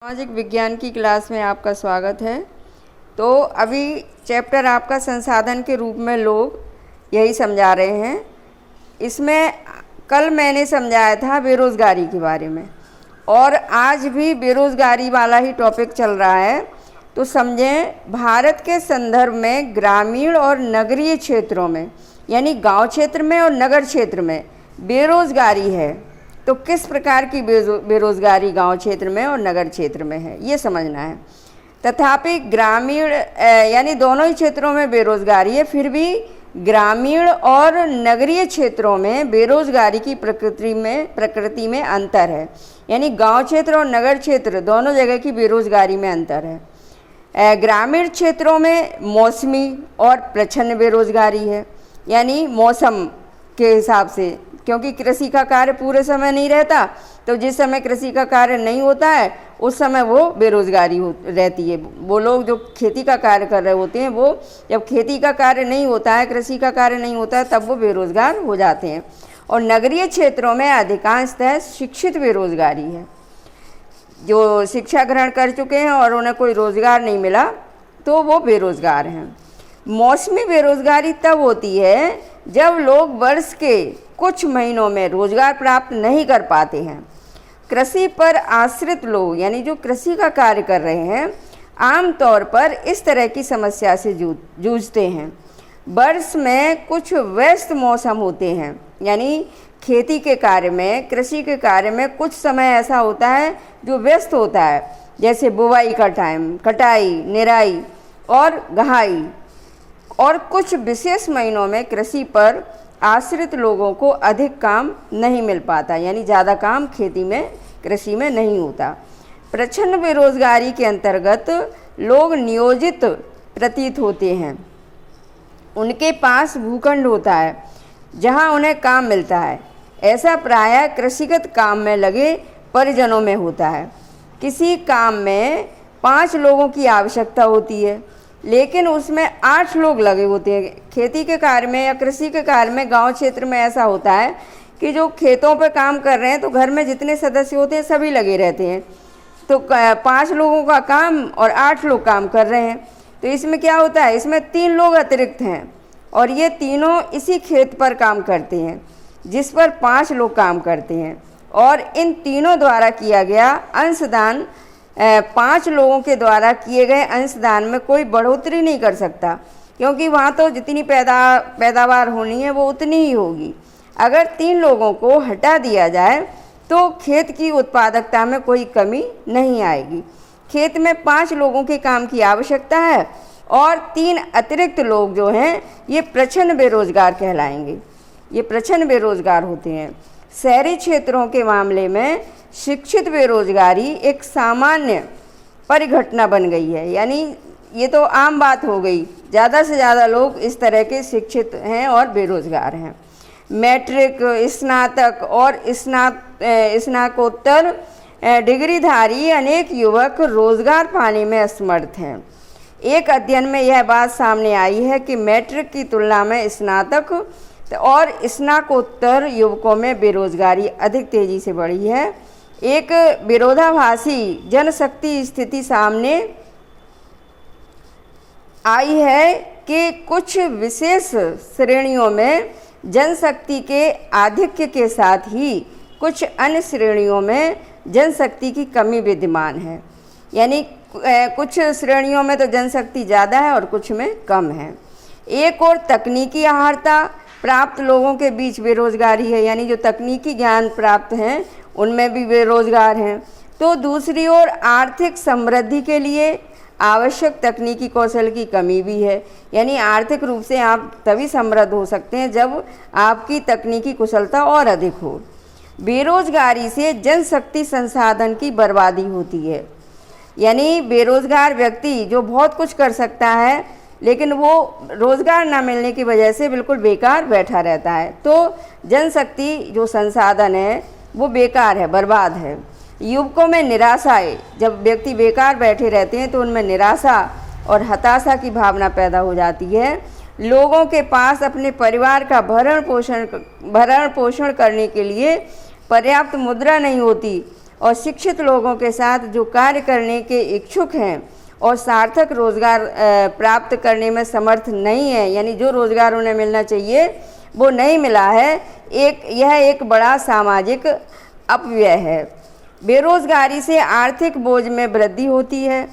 सामाजिक विज्ञान की क्लास में आपका स्वागत है। तो अभी चैप्टर आपका संसाधन के रूप में लोग यही समझा रहे हैं। इसमें कल मैंने समझाया था बेरोज़गारी के बारे में और आज भी बेरोज़गारी वाला ही टॉपिक चल रहा है। तो समझें, भारत के संदर्भ में ग्रामीण और नगरीय क्षेत्रों में यानी गांव क्षेत्र में और नगर क्षेत्र में बेरोज़गारी है। तो किस प्रकार की बेरोज़गारी गांव क्षेत्र में और नगर क्षेत्र में है, ये समझना है। तथापि ग्रामीण यानी दोनों ही क्षेत्रों में बेरोज़गारी है, फिर भी ग्रामीण और नगरीय क्षेत्रों में बेरोज़गारी की प्रकृति में अंतर है। यानी गांव क्षेत्र और नगर क्षेत्र दोनों जगह की बेरोज़गारी में अंतर है। ग्रामीण क्षेत्रों में मौसमी और प्रच्छन्न बेरोज़गारी है, यानी मौसम के हिसाब से, क्योंकि कृषि का कार्य पूरे समय नहीं रहता। तो जिस समय कृषि का कार्य नहीं होता है उस समय वो बेरोज़गारी रहती है। वो लोग जो खेती का कार्य कर रहे होते हैं, वो जब खेती का कार्य नहीं होता है, कृषि का कार्य नहीं होता है, तब वो बेरोज़गार हो जाते हैं। और नगरीय क्षेत्रों में अधिकांशतः शिक्षित बेरोज़गारी है। जो शिक्षा ग्रहण कर चुके हैं और उन्हें कोई रोज़गार नहीं मिला तो वो बेरोज़गार हैं। मौसमी बेरोज़गारी तब होती है जब लोग वर्ष के कुछ महीनों में रोज़गार प्राप्त नहीं कर पाते हैं। कृषि पर आश्रित लोग यानी जो कृषि का कार्य कर रहे हैं, आमतौर पर इस तरह की समस्या से जूझते हैं। वर्ष में कुछ व्यस्त मौसम होते हैं, यानी खेती के कार्य में, कृषि के कार्य में कुछ समय ऐसा होता है जो व्यस्त होता है, जैसे बुवाई का टाइम, कटाई, निराई और गहाई। और कुछ विशेष महीनों में कृषि पर आश्रित लोगों को अधिक काम नहीं मिल पाता, यानी ज़्यादा काम खेती में, कृषि में नहीं होता। प्रच्छन्न बेरोज़गारी के अंतर्गत लोग नियोजित प्रतीत होते हैं। उनके पास भूखंड होता है जहां उन्हें काम मिलता है। ऐसा प्रायः कृषिगत काम में लगे परिजनों में होता है। किसी काम में 5 लोगों की आवश्यकता होती है, लेकिन उसमें 8 लोग लगे होते हैं। खेती के कार्य में या कृषि के कार्य में गांव क्षेत्र में ऐसा होता है कि जो खेतों पर काम कर रहे हैं तो घर में जितने सदस्य होते हैं सभी लगे रहते हैं। तो 5 लोगों का काम और 8 लोग काम कर रहे हैं। तो इसमें क्या होता है, इसमें 3 लोग अतिरिक्त हैं और ये तीनों इसी खेत पर काम करते हैं जिस पर 5 लोग काम करते हैं। और इन तीनों द्वारा किया गया अंशदान 5 लोगों के द्वारा किए गए अंशदान में कोई बढ़ोतरी नहीं कर सकता, क्योंकि वहाँ तो जितनी पैदावार होनी है वो उतनी ही होगी। अगर 3 लोगों को हटा दिया जाए तो खेत की उत्पादकता में कोई कमी नहीं आएगी। खेत में 5 लोगों के काम की आवश्यकता है और 3 अतिरिक्त लोग जो हैं ये प्रच्छन्न बेरोज़गार कहलाएंगे। ये प्रच्छन्न बेरोज़गार होते हैं। शहरी क्षेत्रों के मामले में शिक्षित बेरोज़गारी एक सामान्य परिघटना बन गई है, यानी ये तो आम बात हो गई। ज़्यादा से ज़्यादा लोग इस तरह के शिक्षित हैं और बेरोज़गार हैं। मैट्रिक, स्नातक और स्नातकोत्तर डिग्रीधारी अनेक युवक रोज़गार पाने में असमर्थ हैं। एक अध्ययन में यह बात सामने आई है कि मैट्रिक की तुलना में स्नातक और स्नातकोत्तर युवकों में बेरोज़गारी अधिक तेज़ी से बढ़ी है। एक विरोधाभासी जनशक्ति स्थिति सामने आई है कि कुछ विशेष श्रेणियों में जनशक्ति के आधिक्य के साथ ही कुछ अन्य श्रेणियों में जनशक्ति की कमी विद्यमान है। यानी कुछ श्रेणियों में तो जनशक्ति ज़्यादा है और कुछ में कम है। एक और तकनीकी अहर्ता प्राप्त लोगों के बीच बेरोज़गारी है, यानी जो तकनीकी ज्ञान प्राप्त हैं उनमें भी बेरोज़गार हैं। तो दूसरी ओर आर्थिक समृद्धि के लिए आवश्यक तकनीकी कौशल की कमी भी है, यानी आर्थिक रूप से आप तभी समृद्ध हो सकते हैं जब आपकी तकनीकी कुशलता और अधिक हो। बेरोज़गारी से जनशक्ति संसाधन की बर्बादी होती है, यानी बेरोज़गार व्यक्ति जो बहुत कुछ कर सकता है लेकिन वो रोज़गार ना मिलने की वजह से बिल्कुल बेकार बैठा रहता है। तो जनशक्ति जो संसाधन है वो बेकार है, बर्बाद है। युवकों में निराशा है, जब व्यक्ति बेकार बैठे रहते हैं तो उनमें निराशा और हताशा की भावना पैदा हो जाती है। लोगों के पास अपने परिवार का भरण पोषण करने के लिए पर्याप्त मुद्रा नहीं होती और शिक्षित लोगों के साथ जो कार्य करने के इच्छुक हैं और सार्थक रोज़गार प्राप्त करने में समर्थ नहीं है, यानी जो रोज़गार उन्हें मिलना चाहिए वो नहीं मिला है, यह एक बड़ा सामाजिक अपव्यय है। बेरोज़गारी से आर्थिक बोझ में वृद्धि होती है।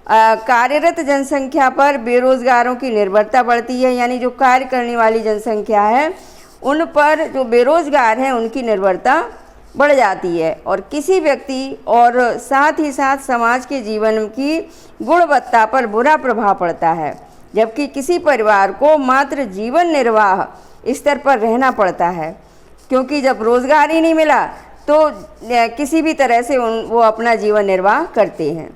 कार्यरत जनसंख्या पर बेरोज़गारों की निर्भरता बढ़ती है, यानी जो कार्य करने वाली जनसंख्या है उन पर जो बेरोज़गार हैं उनकी निर्भरता बढ़ जाती है और किसी व्यक्ति और साथ ही साथ समाज के जीवन की गुणवत्ता पर बुरा प्रभाव पड़ता है, जबकि किसी परिवार को मात्र जीवन निर्वाह स्तर पर रहना पड़ता है, क्योंकि जब रोज़गार ही नहीं मिला तो किसी भी तरह से वो अपना जीवन निर्वाह करते हैं,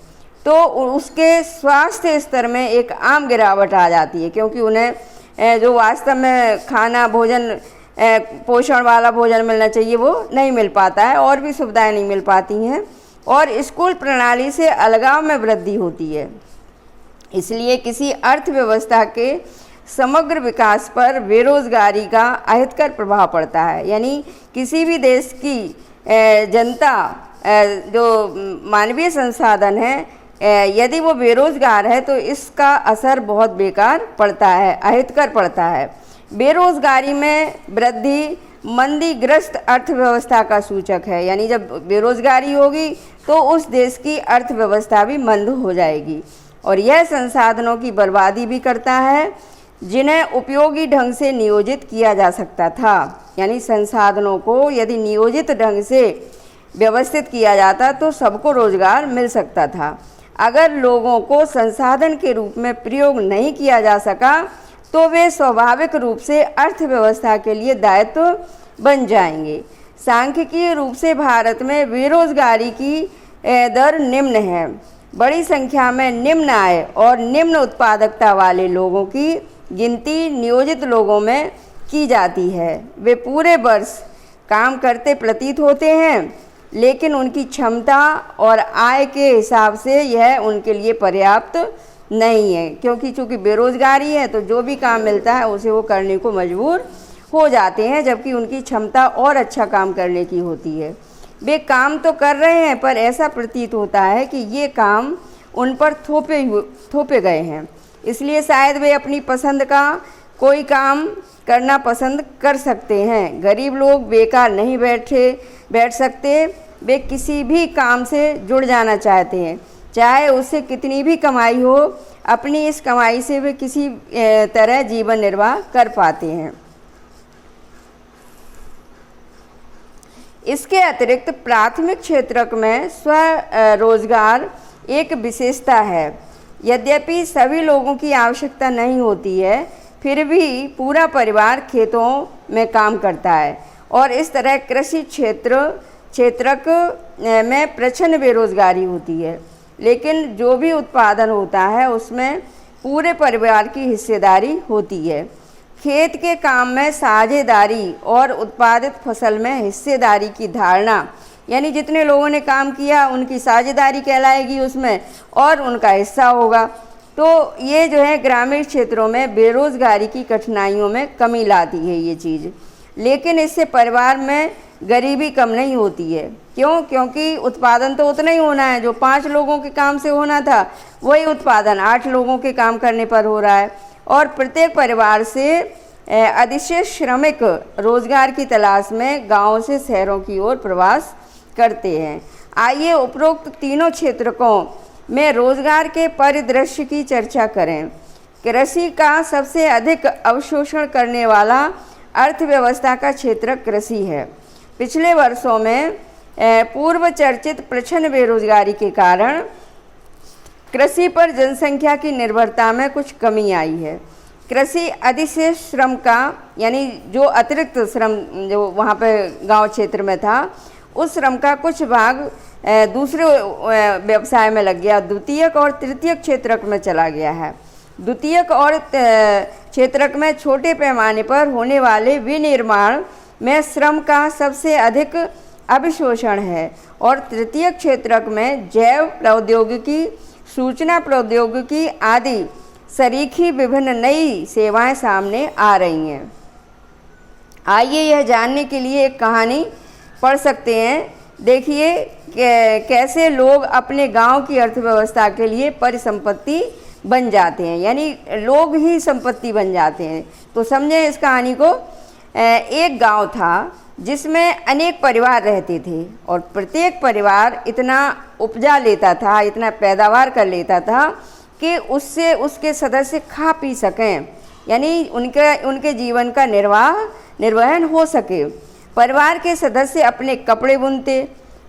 तो उसके स्वास्थ्य स्तर में एक आम गिरावट आ जाती है, क्योंकि उन्हें जो वास्तव में खाना भोजन पोषण वाला भोजन मिलना चाहिए वो नहीं मिल पाता है और भी सुविधाएं नहीं मिल पाती हैं और स्कूल प्रणाली से अलगाव में वृद्धि होती है। इसलिए किसी अर्थव्यवस्था के समग्र विकास पर बेरोज़गारी का अहितकर प्रभाव पड़ता है, यानी किसी भी देश की जनता जो मानवीय संसाधन है यदि वो बेरोज़गार है तो इसका असर बहुत बेकार पड़ता है, अहितकर पड़ता है। बेरोज़गारी में वृद्धि मंदीग्रस्त अर्थव्यवस्था का सूचक है, यानी जब बेरोज़गारी होगी तो उस देश की अर्थव्यवस्था भी मंद हो जाएगी और यह संसाधनों की बर्बादी भी करता है जिन्हें उपयोगी ढंग से नियोजित किया जा सकता था, यानी संसाधनों को यदि नियोजित ढंग से व्यवस्थित किया जाता तो सबको रोज़गार मिल सकता था। अगर लोगों को संसाधन के रूप में प्रयोग नहीं किया जा सका तो वे स्वाभाविक रूप से अर्थव्यवस्था के लिए दायित्व बन जाएंगे। सांख्यिकीय रूप से भारत में बेरोज़गारी की दर निम्न है। बड़ी संख्या में निम्न आय और निम्न उत्पादकता वाले लोगों की गिनती नियोजित लोगों में की जाती है। वे पूरे वर्ष काम करते प्रतीत होते हैं, लेकिन उनकी क्षमता और आय के हिसाब से यह उनके लिए पर्याप्त नहीं है, क्योंकि चूँकि बेरोज़गारी है तो जो भी काम मिलता है उसे वो करने को मजबूर हो जाते हैं, जबकि उनकी क्षमता और अच्छा काम करने की होती है। वे काम तो कर रहे हैं पर ऐसा प्रतीत होता है कि ये काम उन पर थोपे गए हैं, इसलिए शायद वे अपनी पसंद का कोई काम करना पसंद कर सकते हैं। गरीब लोग बेकार नहीं बैठ सकते, वे किसी भी काम से जुड़ जाना चाहते हैं, चाहे उससे कितनी भी कमाई हो। अपनी इस कमाई से वे किसी तरह जीवन निर्वाह कर पाते हैं। इसके अतिरिक्त प्राथमिक क्षेत्र में स्वरोजगार एक विशेषता है। यद्यपि सभी लोगों की आवश्यकता नहीं होती है, फिर भी पूरा परिवार खेतों में काम करता है और इस तरह कृषि क्षेत्रक में प्रचंड बेरोजगारी होती है। लेकिन जो भी उत्पादन होता है उसमें पूरे परिवार की हिस्सेदारी होती है। खेत के काम में साझेदारी और उत्पादित फसल में हिस्सेदारी की धारणा, यानी जितने लोगों ने काम किया उनकी साझेदारी कहलाएगी उसमें और उनका हिस्सा होगा। तो ये जो है ग्रामीण क्षेत्रों में बेरोज़गारी की कठिनाइयों में कमी लाती है ये चीज़, लेकिन इससे परिवार में गरीबी कम नहीं होती है। क्यों? क्योंकि उत्पादन तो उतना ही होना है, जो 5 लोगों के काम से होना था वही उत्पादन 8 लोगों के काम करने पर हो रहा है और प्रत्येक परिवार से अधिशेष श्रमिक रोजगार की तलाश में गांवों से शहरों की ओर प्रवास करते हैं। आइए उपरोक्त तीनों क्षेत्रकों में रोजगार के परिदृश्य की चर्चा करें। कृषि का सबसे अधिक अवशोषण करने वाला अर्थव्यवस्था का क्षेत्र कृषि है। पिछले वर्षों में पूर्व चर्चित प्रचंड बेरोजगारी के कारण कृषि पर जनसंख्या की निर्भरता में कुछ कमी आई है। कृषि अधिशेष श्रम का, यानी जो अतिरिक्त श्रम जो वहाँ पे गांव क्षेत्र में था, उस श्रम का कुछ भाग दूसरे व्यवसाय में लग गया, द्वितीयक और तृतीयक क्षेत्रक में चला गया है। द्वितीयक और क्षेत्रक में छोटे पैमाने पर होने वाले विनिर्माण में श्रम का सबसे अधिक अभिशोषण है और तृतीयक क्षेत्रक में जैव प्रौद्योगिकी, सूचना प्रौद्योगिकी आदि सरीखी विभिन्न नई सेवाएं सामने आ रही हैं। आइए यह जानने के लिए एक कहानी पढ़ सकते हैं देखिए कैसे लोग अपने गांव की अर्थव्यवस्था के लिए परिसंपत्ति बन जाते हैं, यानी लोग ही संपत्ति बन जाते हैं। तो समझें इस कहानी को। एक गांव था जिसमें अनेक परिवार रहते थे और प्रत्येक परिवार इतना उपजा लेता था, इतना पैदावार कर लेता था कि उससे उसके सदस्य खा पी सकें, यानी उनके जीवन का निर्वहन हो सके। परिवार के सदस्य अपने कपड़े बुनते,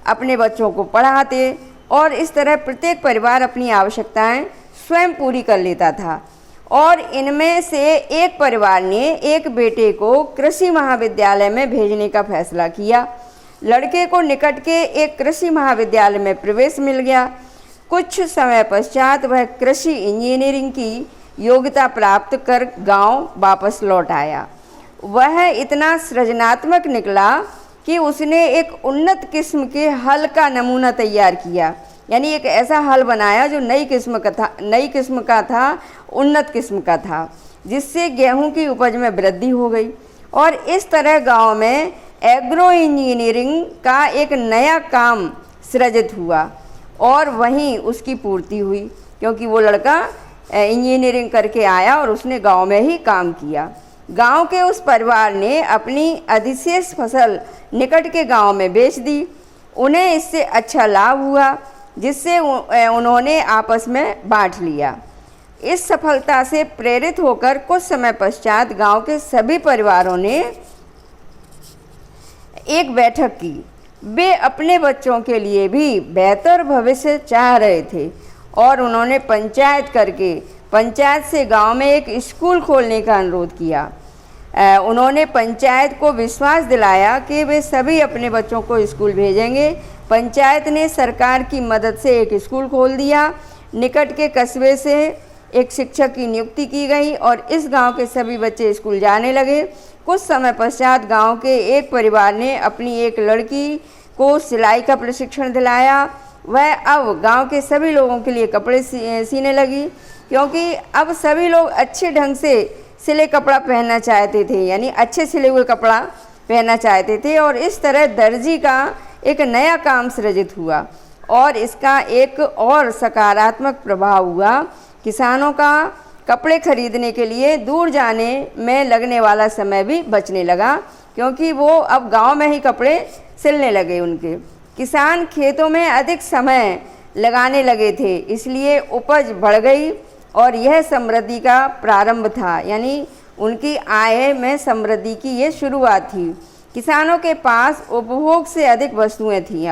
अपने बच्चों को पढ़ाते और इस तरह प्रत्येक परिवार अपनी आवश्यकताएं स्वयं पूरी कर लेता था। और इनमें से एक परिवार ने एक बेटे को कृषि महाविद्यालय में भेजने का फैसला किया। लड़के को निकट के एक कृषि महाविद्यालय में प्रवेश मिल गया। कुछ समय पश्चात वह कृषि इंजीनियरिंग की योग्यता प्राप्त कर गांव वापस लौट आया। वह इतना सृजनात्मक निकला कि उसने एक उन्नत किस्म के हल का नमूना तैयार किया, यानी एक ऐसा हल बनाया जो नई किस्म का था, उन्नत किस्म का था, जिससे गेहूं की उपज में वृद्धि हो गई। और इस तरह गांव में एग्रो इंजीनियरिंग का एक नया काम सृजित हुआ और वहीं उसकी पूर्ति हुई, क्योंकि वो लड़का इंजीनियरिंग करके आया और उसने गांव में ही काम किया। गांव के उस परिवार ने अपनी अधिशेष फसल निकट के गांव में बेच दी। उन्हें इससे अच्छा लाभ हुआ, जिससे उन्होंने आपस में बांट लिया। इस सफलता से प्रेरित होकर कुछ समय पश्चात गांव के सभी परिवारों ने एक बैठक की। वे अपने बच्चों के लिए भी बेहतर भविष्य चाह रहे थे और उन्होंने पंचायत से गांव में एक स्कूल खोलने का अनुरोध किया। उन्होंने पंचायत को विश्वास दिलाया कि वे सभी अपने बच्चों को स्कूल भेजेंगे। पंचायत ने सरकार की मदद से एक स्कूल खोल दिया। निकट के कस्बे से एक शिक्षक की नियुक्ति की गई और इस गांव के सभी बच्चे स्कूल जाने लगे। कुछ समय पश्चात गांव के एक परिवार ने अपनी एक लड़की को सिलाई का प्रशिक्षण दिलाया। वह अब गांव के सभी लोगों के लिए कपड़े सीने लगी, क्योंकि अब सभी लोग अच्छे ढंग से सिले कपड़ा पहनना चाहते थे, यानी अच्छे सिले हुए कपड़ा पहनना चाहते थे। और इस तरह दर्जी का एक नया काम सृजित हुआ और इसका एक और सकारात्मक प्रभाव हुआ। किसानों का कपड़े खरीदने के लिए दूर जाने में लगने वाला समय भी बचने लगा, क्योंकि वो अब गांव में ही कपड़े सिलने लगे। उनके किसान खेतों में अधिक समय लगाने लगे थे, इसलिए उपज बढ़ गई और यह समृद्धि का प्रारंभ था, यानी उनकी आय में समृद्धि की ये शुरुआत थी। किसानों के पास उपभोग से अधिक वस्तुएं थीं।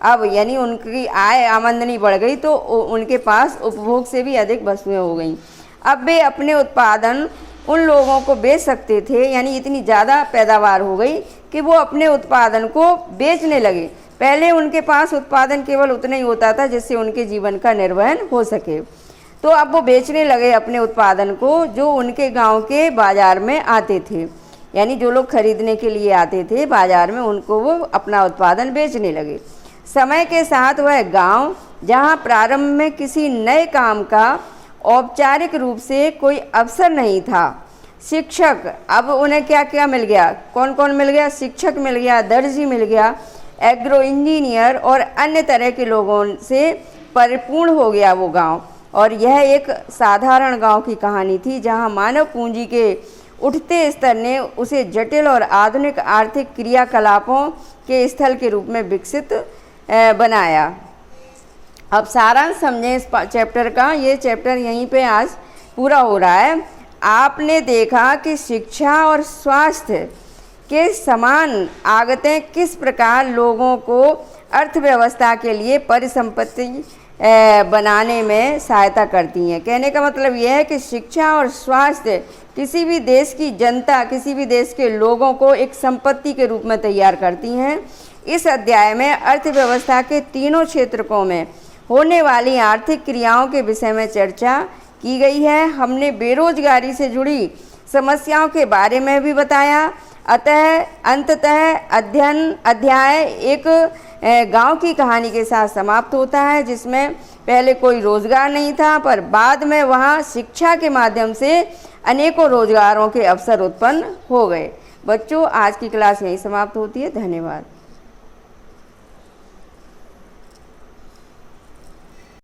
अब यानी उनकी आय आमदनी बढ़ गई तो उनके पास उपभोग से भी अधिक वस्तुएं हो गईं। अब वे अपने उत्पादन उन लोगों को बेच सकते थे, यानी इतनी ज़्यादा पैदावार हो गई कि वो अपने उत्पादन को बेचने लगे। पहले उनके पास उत्पादन केवल उतना ही होता था जिससे उनके जीवन का निर्वहन हो सके, तो अब वो बेचने लगे अपने उत्पादन को जो उनके गांव के बाज़ार में आते थे, यानी जो लोग खरीदने के लिए आते थे बाज़ार में, उनको वो अपना उत्पादन बेचने लगे। समय के साथ वह गांव, जहां प्रारंभ में किसी नए काम का औपचारिक रूप से कोई अवसर नहीं था, शिक्षक, अब उन्हें क्या क्या मिल गया, कौन कौन मिल गया, शिक्षक मिल गया, दर्जी मिल गया, एग्रो इंजीनियर और अन्य तरह के लोगों से परिपूर्ण हो गया वो गांव। और यह एक साधारण गांव की कहानी थी जहां मानव पूंजी के उठते स्तर ने उसे जटिल और आधुनिक आर्थिक क्रियाकलापों के स्थल के रूप में विकसित बनाया। अब सारांश समझें इस चैप्टर का। ये चैप्टर यहीं पे आज पूरा हो रहा है। आपने देखा कि शिक्षा और स्वास्थ्य के समान आगतें किस प्रकार लोगों को अर्थव्यवस्था के लिए परिसंपत्ति बनाने में सहायता करती हैं। कहने का मतलब यह है कि शिक्षा और स्वास्थ्य किसी भी देश की जनता, किसी भी देश के लोगों को एक संपत्ति के रूप में तैयार करती हैं। इस अध्याय में अर्थव्यवस्था के तीनों क्षेत्रों में होने वाली आर्थिक क्रियाओं के विषय में चर्चा की गई है। हमने बेरोजगारी से जुड़ी समस्याओं के बारे में भी बताया। अंततः अध्याय एक गांव की कहानी के साथ समाप्त होता है, जिसमें पहले कोई रोजगार नहीं था, पर बाद में वहां शिक्षा के माध्यम से अनेकों रोजगारों के अवसर उत्पन्न हो गए। बच्चों, आज की क्लास यहीं समाप्त होती है। धन्यवाद।